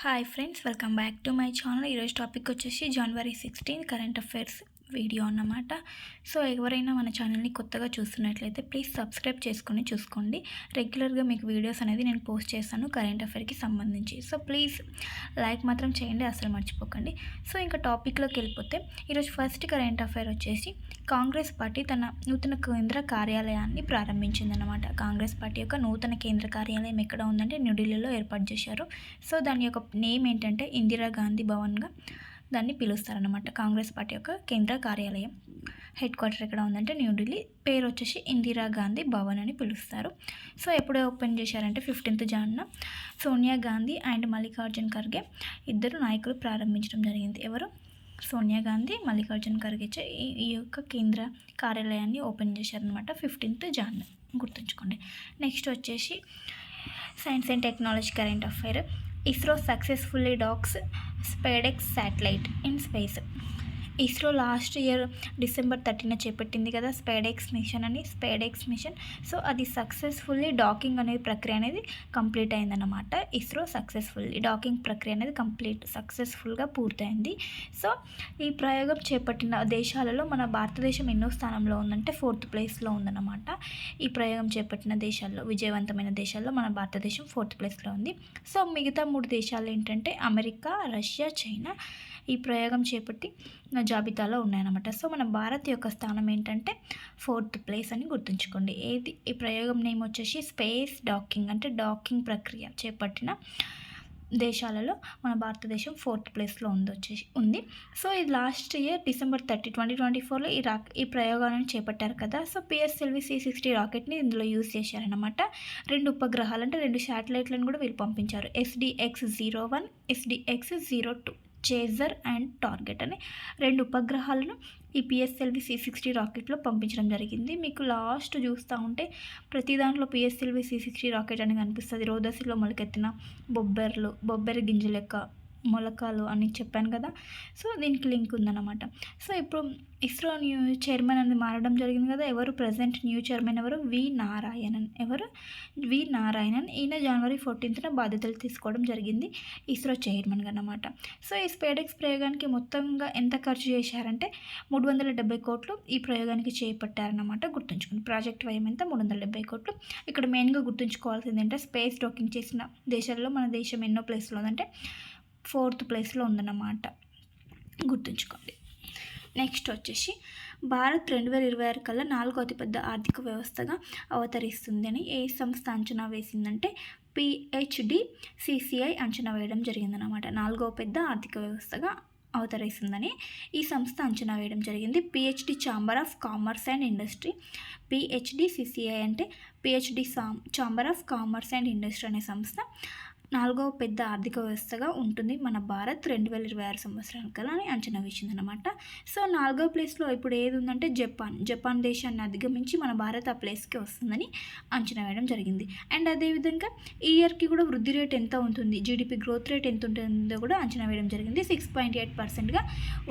Hi friends, welcome back to my channel. ఈరోజు topic వచ్చేసి జనవరి 16 current affairs video అన్నమాట. So ఎవరైనా మన ఛానల్ని కొత్తగా చూస్తున్నట్లయితే ప్లీజ్ సబ్స్క్రైబ్ చేసుకొని చూసుకోండి. రెగ్యులర్గా మీకు వీడియోస్ అనేది నేను పోస్ట్ చేస్తాను కరెంట్ అఫైర్కి సంబంధించి. సో ప్లీజ్ లైక్ మాత్రం చేయండి, అసలు మర్చిపోకండి. సో ఇంకా టాపిక్లోకి వెళ్ళిపోతే ఈరోజు ఫస్ట్ కరెంట్ అఫైర్ వచ్చేసి కాంగ్రెస్ పార్టీ తన నూతన కేంద్ర కార్యాలయాన్ని ప్రారంభించిందన్నమాట. కాంగ్రెస్ పార్టీ యొక్క నూతన కేంద్ర కార్యాలయం ఎక్కడ ఉందంటే న్యూఢిల్లీలో ఏర్పాటు చేశారు. సో దాని యొక్క నేమ్ ఏంటంటే ఇందిరాగాంధీ భవన్గా దాన్ని పిలుస్తారనమాట. కాంగ్రెస్ పార్టీ యొక్క కేంద్ర కార్యాలయం హెడ్ క్వార్టర్ ఎక్కడ ఉందంటే న్యూఢిల్లీ, పేరు వచ్చేసి ఇందిరాగాంధీ భవన్ అని పిలుస్తారు. సో ఎప్పుడే ఓపెన్ చేశారంటే 15th జాన్న సోనియా గాంధీ అండ్ మల్లికార్జున్ ఖర్గే ఇద్దరు నాయకులు ప్రారంభించడం జరిగింది. ఎవరు? సోనియా గాంధీ, మల్లికార్జున్ ఖర్గే ఈ యొక్క కేంద్ర కార్యాలయాన్ని ఓపెన్ చేశారనమాట 15th జాన్న, గుర్తుంచుకోండి. నెక్స్ట్ వచ్చేసి science and technology current affair. ISRO successfully docks SpaDeX satellite in space. ISRO last year December 13 చేపట్టింది కదా స్పేడెక్స్ మిషన్. సో అది సక్సెస్ఫుల్లీ డాకింగ్ అనే ప్రక్రియ అనేది కంప్లీట్ అయిందన్నమాట. ఇస్రో సక్సెస్ఫుల్లీ డాకింగ్ ప్రక్రియ అనేది సక్సెస్ఫుల్గా పూర్తయింది. సో ఈ ప్రయోగం చేపట్టిన దేశాలలో మన భారతదేశం ఎన్నో స్థానంలో ఉందంటే 4th ప్లేస్లో ఉందన్నమాట. ఈ ప్రయోగం చేపట్టిన దేశాల్లో, విజయవంతమైన దేశాల్లో మన భారతదేశం 4th ప్లేస్లో ఉంది. సో మిగతా 3 దేశాలు ఏంటంటే అమెరికా, రష్యా, చైనా ఈ ప్రయోగం చేపట్టి నా జాబితాలో ఉన్నాయన్నమాట. సో మన భారత్ యొక్క స్థానం ఏంటంటే 4th ప్లేస్ అని గుర్తుంచుకోండి. ఈ ప్రయోగం నేమ్ వచ్చేసి స్పేస్ డాకింగ్, అంటే డాకింగ్ ప్రక్రియ చేపట్టిన దేశాలలో మన భారతదేశం 4th ప్లేస్లో ఉంది. సో ఇది లాస్ట్ ఇయర్ December 30, 2024లో ఈ ప్రయోగాలను చేపట్టారు కదా. సో PSLV C60 రాకెట్ని ఇందులో యూజ్ చేశారనమాట. 2 ఉపగ్రహాలు అంటే 2 శాటిలైట్లను కూడా వీళ్ళు పంపించారు. SDX-01, SDX-02 chaser and target అని 2 ఉపగ్రహాలను ఈ PSLV C60 రాకెట్లో పంపించడం జరిగింది. మీకు లాస్ట్ చూస్తూ ఉంటే ప్రతి దాంట్లో PSLV C60 రాకెట్ అని కనిపిస్తుంది. రోదసిలో మొలకెత్తిన బొబ్బెర గింజల యొక్క మొలకలు అని చెప్పాను కదా. సో దీనికి లింక్ ఉందన్నమాట. సో ఇప్పుడు ఇస్రో న్యూ చైర్మన్ అనేది మారడం జరిగింది కదా. ఎవరు ప్రజెంట్ న్యూ చైర్మన్? వి నారాయణన్. ఈయన January 14th బాధ్యతలు తీసుకోవడం జరిగింది ఇస్రో చైర్మన్గా అన్నమాట. సో ఈ స్పేడెక్స్ ప్రయోగానికి మొత్తంగా ఎంత ఖర్చు చేశారంటే 370 కోట్లు ఈ ప్రయోగానికి చేపట్టారన్నమాట. గుర్తుంచుకోండి, ప్రాజెక్ట్ వ్యయం ఎంత? 370 కోట్లు. ఇక్కడ మెయిన్గా గుర్తుంచుకోవాల్సింది ఏంటంటే స్పేస్ డాకింగ్ చేసిన దేశాల్లో మన దేశం ఎన్నో ప్లేస్లో ఉందంటే 4th ప్లేస్లో ఉందన్నమాట, గుర్తుంచుకోండి. నెక్స్ట్ వచ్చేసి భారత్ 2026 కల్లా 4వ అతిపెద్ద ఆర్థిక వ్యవస్థగా అవతరిస్తుందని ఏ సంస్థ అంచనా వేసిందంటే PHDCCI అంచనా వేయడం జరిగిందన్నమాట. 4వ పెద్ద ఆర్థిక వ్యవస్థగా అవతరిస్తుందని ఈ సంస్థ అంచనా వేయడం జరిగింది. PHD chamber of commerce and industry. PHDCCI అంటే PHD chamber of commerce and industry అనే సంస్థ 4వ పెద్ద ఆర్థిక వ్యవస్థగా ఉంటుంది మన భారత్ 2026 సంవత్సరాల కల్లా అని అంచనా వేసిందనమాట. సో 4వ ప్లేస్లో ఇప్పుడు ఏది ఉందంటే జపాన్ దేశాన్ని అధిగమించి మన భారత్ ఆ ప్లేస్కి వస్తుందని అంచనా వేయడం జరిగింది. అండ్ అదేవిధంగా ఈ ఇయర్కి కూడా వృద్ధి రేట్ ఎంత ఉంటుంది, GDP గ్రోత్ రేట్ ఎంత ఉంటుందో కూడా అంచనా వేయడం జరిగింది. 6.8%గా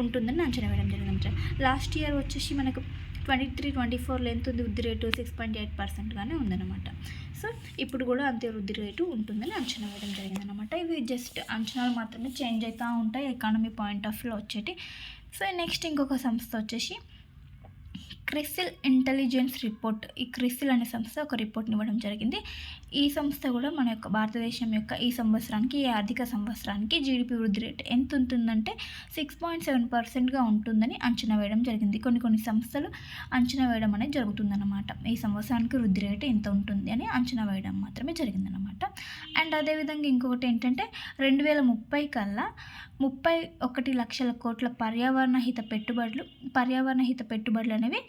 ఉంటుందని అంచనా వేయడం జరిగింది. లాస్ట్ ఇయర్ వచ్చేసి మనకు 23-24లో ఎంత ఉంది వృద్ధి రేటు? 6.8%గానే ఉందన్నమాట. సో ఇప్పుడు కూడా అంతే వృద్ధి రేటు ఉంటుందని అంచనా వేయడం జరిగిందనమాట. ఇవి జస్ట్ అంచనాలు మాత్రమే, చేంజ్ అవుతూ ఉంటాయి ఎకానమీ పాయింట్ ఆఫ్ వ్యూలో వచ్చేటి. సో నెక్స్ట్ ఇంకొక సంస్థ వచ్చేసి క్రిసిల్ ఇంటెలిజెన్స్ రిపోర్ట్. ఈ క్రిసిల్ అనే సంస్థ ఒక రిపోర్ట్ని ఇవ్వడం జరిగింది. ఈ సంస్థ కూడా మన యొక్క భారతదేశం యొక్క ఈ సంవత్సరానికి, ఈ ఆర్థిక సంవత్సరానికి GDP వృద్ధి రేటు ఎంత ఉంటుందంటే 6.7%గా ఉంటుందని అంచనా వేయడం జరిగింది. కొన్ని సంస్థలు అంచనా వేయడం అనేది జరుగుతుందన్నమాట. ఈ సంవత్సరానికి వృద్ధి రేటు ఎంత ఉంటుంది అని అంచనా వేయడం మాత్రమే జరిగిందన్నమాట. అండ్ అదేవిధంగా ఇంకొకటి ఏంటంటే 2030 కల్లా 31 లక్షల కోట్ల పర్యావరణ హిత పెట్టుబడులు అనేవి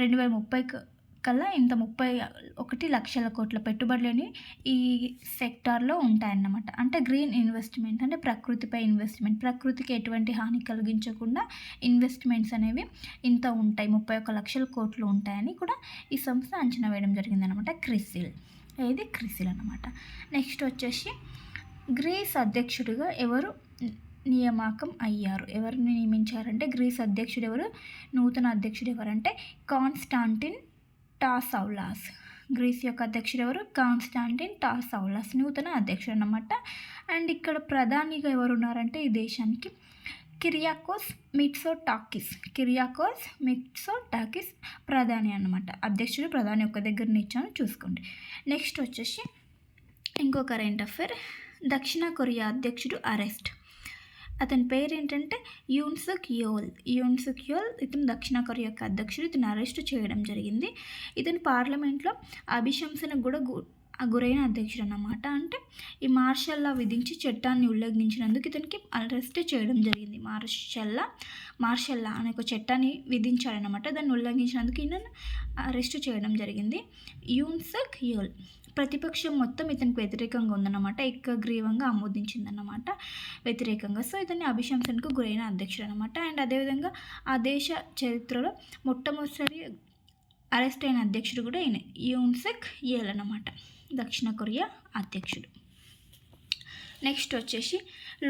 2030 కల్లా 31 లక్షల కోట్ల పెట్టుబడులని ఈ సెక్టార్లో ఉంటాయన్నమాట. అంటే గ్రీన్ ఇన్వెస్ట్మెంట్, అంటే ప్రకృతిపై ఇన్వెస్ట్మెంట్, ప్రకృతికి ఎటువంటి హాని కలిగించకుండా ఇన్వెస్ట్మెంట్స్ అనేవి ఇంత ఉంటాయి, 31 లక్షల కోట్లు ఉంటాయని కూడా ఈ సంస్థ అంచనా వేయడం జరిగిందనమాట. క్రిసిల్ అన్నమాట. నెక్స్ట్ వచ్చేసి గ్రీస్ అధ్యక్షుడిగా ఎవరు నియామకం అయ్యారు? ఎవరిని నియమించారంటే గ్రీస్ అధ్యక్షుడు ఎవరు? నూతన అధ్యక్షుడు ఎవరంటే కాన్స్టాంటిన్ టాసౌలాస్. గ్రీస్ యొక్క అధ్యక్షుడు ఎవరు? కాన్స్టాంటిన్ టాసౌలస్ నూతన అధ్యక్షుడు అన్నమాట. అండ్ ఇక్కడ ప్రధానిగా ఎవరు ఉన్నారంటే ఈ దేశానికి కిరియాకోస్ మిట్సోటాకిస్ ప్రధాని అన్నమాట. అధ్యక్షుడు ప్రధాని ఒక్క దగ్గర ఇచ్చాను చూసుకోండి. నెక్స్ట్ వచ్చేసి ఇంకో కరెంట్ అఫైర్, దక్షిణ కొరియా అధ్యక్షుడు అరెస్ట్. అతని పేరు ఏంటంటే యూన్ సుక్ యోల్. ఇతను దక్షిణ కొరియా యొక్క అధ్యక్షుడు. ఇతను అరెస్ట్ చేయడం జరిగింది. ఇతను పార్లమెంట్లో అభిశంసనకు కూడా గురైన అధ్యక్షుడు అన్నమాట. అంటే ఈ మార్షల్ లా విధించి చట్టాన్ని ఉల్లంఘించినందుకు ఇతనికి అరెస్ట్ చేయడం జరిగింది. మార్షల్ లా అనే ఒక చట్టాన్ని విధించాడనమాట. దాన్ని ఉల్లంఘించినందుకు ఈయన అరెస్ట్ చేయడం జరిగింది. యూన్ సుక్ యోల్ ప్రతిపక్షం మొత్తం ఇతనికి వ్యతిరేకంగా ఉందన్నమాట. ఏకగ్రీవంగా ఆమోదించిందన్నమాట వ్యతిరేకంగా. సో ఇతన్ని అభిశంసనకు గురైన అధ్యక్షుడు అనమాట. అండ్ అదేవిధంగా ఆ దేశ చరిత్రలో మొట్టమొదటిసారి అరెస్ట్ అయిన అధ్యక్షుడు కూడా ఈయన యూన్ సుక్ యోల్ అన్నమాట, దక్షిణ కొరియా అధ్యక్షుడు. నెక్స్ట్ వచ్చేసి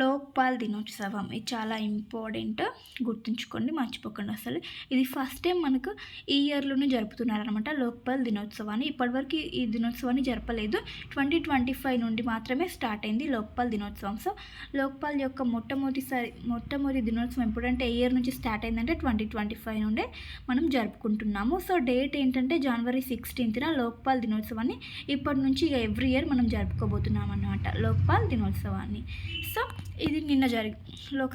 లోక్పాల్ దినోత్సవం. ఇది చాలా ఇంపార్టెంట్, గుర్తుంచుకోండి, మర్చిపోకండి అసలు. ఇది ఫస్ట్ టైం మనకు ఈ ఇయర్లోనే జరుపుతున్నారనమాట లోక్పాల్ దినోత్సవాన్ని. ఇప్పటివరకు ఈ దినోత్సవాన్ని జరపలేదు. 2025 నుండి మాత్రమే స్టార్ట్ అయింది లోక్పాల్ దినోత్సవం. సో లోక్పాల్ యొక్క మొట్టమొదటి దినోత్సవం ఎప్పుడంటే ఏ ఇయర్ నుంచి స్టార్ట్ అయిందంటే 2025 నుండే మనం జరుపుకుంటున్నాము. సో డేట్ ఏంటంటే January 16th లోక్పాల్ దినోత్సవాన్ని ఇప్పటి నుంచి ఎవ్రీ ఇయర్ మనం జరుపుకోబోతున్నాం అన్నమాట లోక్పాల్ దినోత్సవాన్ని. సో ఇది నిన్న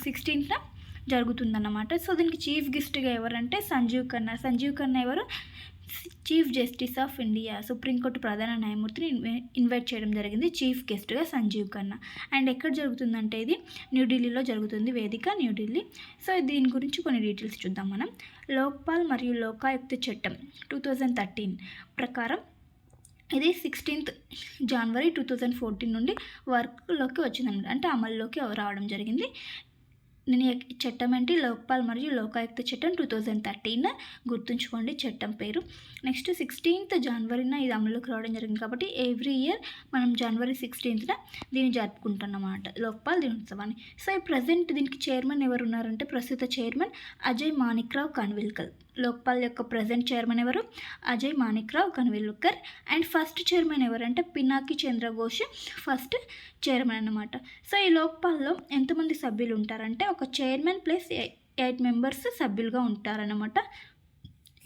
16th జరుగుతుందన్నమాట. సో దీనికి చీఫ్ గెస్ట్గా ఎవరంటే సంజీవ్ ఖన్నా ఎవరు? Chief justice of India, supreme court ప్రధాన న్యాయమూర్తిని ఇన్వైట్ చేయడం జరిగింది చీఫ్ గెస్ట్గా సంజీవ్ ఖన్నా. అండ్ ఎక్కడ జరుగుతుందంటే ఇది న్యూఢిల్లీలో జరుగుతుంది, వేదిక న్యూఢిల్లీ. సో దీని గురించి కొన్ని డీటెయిల్స్ చూద్దాం మనం. లోక్పాల్ మరియు లోకాయుక్త చట్టం 2013 ప్రకారం ఇది 16th January 2014 నుండి వర్క్లోకి వచ్చిందన్నమాట. అంటే అమల్లోకి రావడం జరిగింది. నేను చట్టం ఏంటి? లోక్పాల్ మరియు లోకాయుక్త చట్టం 2013, గుర్తుంచుకోండి చట్టం పేరు. నెక్స్ట్ 16th January ఇది అమలులోకి రావడం జరిగింది కాబట్టి ఎవ్రీ ఇయర్ మనం January 16th దీన్ని జరుపుకుంటున్నమాట లోక్పాల్ దినోత్సవాన్ని. సో ఈ ప్రజెంట్ దీనికి చైర్మన్ ఎవరు ఉన్నారంటే ప్రస్తుత చైర్మన్ అజయ్ మాణిక్రావ్ కన్విల్కర్. లోక్పాల్ యొక్క ప్రజెంట్ చైర్మన్ ఎవరు? Ajay Manikrao Khanwilkar. And first chairman ఎవరంటే పినాకి చంద్ర ఘోష్ ఫస్ట్ చైర్మన్ అన్నమాట. సో ఈ లోక్పాల్లో ఎంతమంది సభ్యులు ఉంటారంటే ఒక చైర్మన్ ప్లస్ 8 members సభ్యులుగా ఉంటారన్నమాట.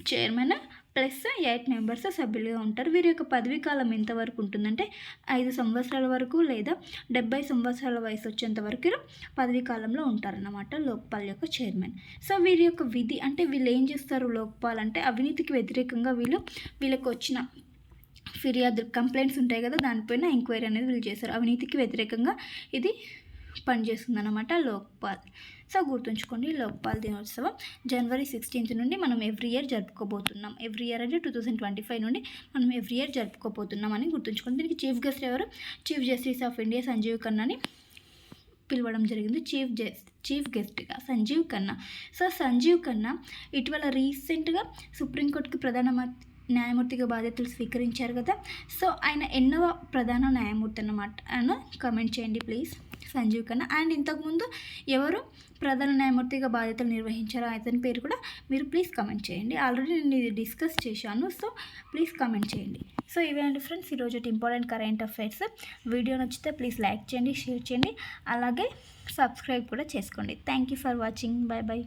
చైర్మన్ ప్లస్ 8 members సభ్యులుగా ఉంటారు. వీరి యొక్క పదవీ కాలం ఎంతవరకు ఉంటుందంటే 5 సంవత్సరాల వరకు లేదా 70 సంవత్సరాల వయసు వచ్చేంత వరకు పదవీ కాలంలో ఉంటారన్నమాట లోక్పాల్ యొక్క చైర్మన్. సో వీరి యొక్క విధి అంటే వీళ్ళు ఏం చేస్తారు లోక్పాల్ అంటే అవినీతికి వ్యతిరేకంగా వీళ్ళకి వచ్చిన ఫిర్యాదు కంప్లైంట్స్ ఉంటాయి కదా, దానిపైన ఎంక్వైరీ అనేది వీళ్ళు చేస్తారు. అవినీతికి వ్యతిరేకంగా ఇది పనిచేస్తుంది అన్నమాట లోక్పాల్. సో గుర్తుంచుకోండి లోక్పాల్ దినోత్సవం January 16th నుండి మనం ఎవ్రీ ఇయర్ జరుపుకోబోతున్నాం. ఎవ్రీ ఇయర్ అంటే 2025 నుండి మనం ఎవ్రీ ఇయర్ జరుపుకోబోతున్నాం అని గుర్తుంచుకోండి. దీనికి చీఫ్ గెస్ట్ ఎవరు? Chief justice of India Sanjiv ఖన్నాని పిలవడం జరిగింది చీఫ్ గెస్ట్గా సంజీవ్ ఖన్నా. సో సంజీవ్ ఖన్నా ఇటీవల రీసెంట్గా సుప్రీంకోర్టుకి ప్రధాన న్యాయమూర్తిగా బాధ్యతలు స్వీకరించారు కదా. సో ఆయన ఎన్నవ ప్రధాన న్యాయమూర్తి అన్నమాట అని కమెంట్ చేయండి ప్లీజ్ సంజీవ్ ఖన్నా. అండ్ ఇంతకుముందు ఎవరు ప్రధాన న్యాయమూర్తిగా బాధ్యతలు నిర్వహించారో అతని పేరు కూడా మీరు ప్లీజ్ కమెంట్ చేయండి. ఆల్రెడీ నేను ఇది డిస్కస్ చేశాను, సో ప్లీజ్ కమెంట్ చేయండి. సో ఇవేంటి ఫ్రెండ్స్ ఈరోజు ఇంపార్టెంట్ కరెంట్ అఫైర్స్. వీడియో నచ్చితే ప్లీజ్ లైక్ చేయండి, షేర్ చేయండి, అలాగే సబ్స్క్రైబ్ కూడా చేసుకోండి. Thank you for watching. Bye bye.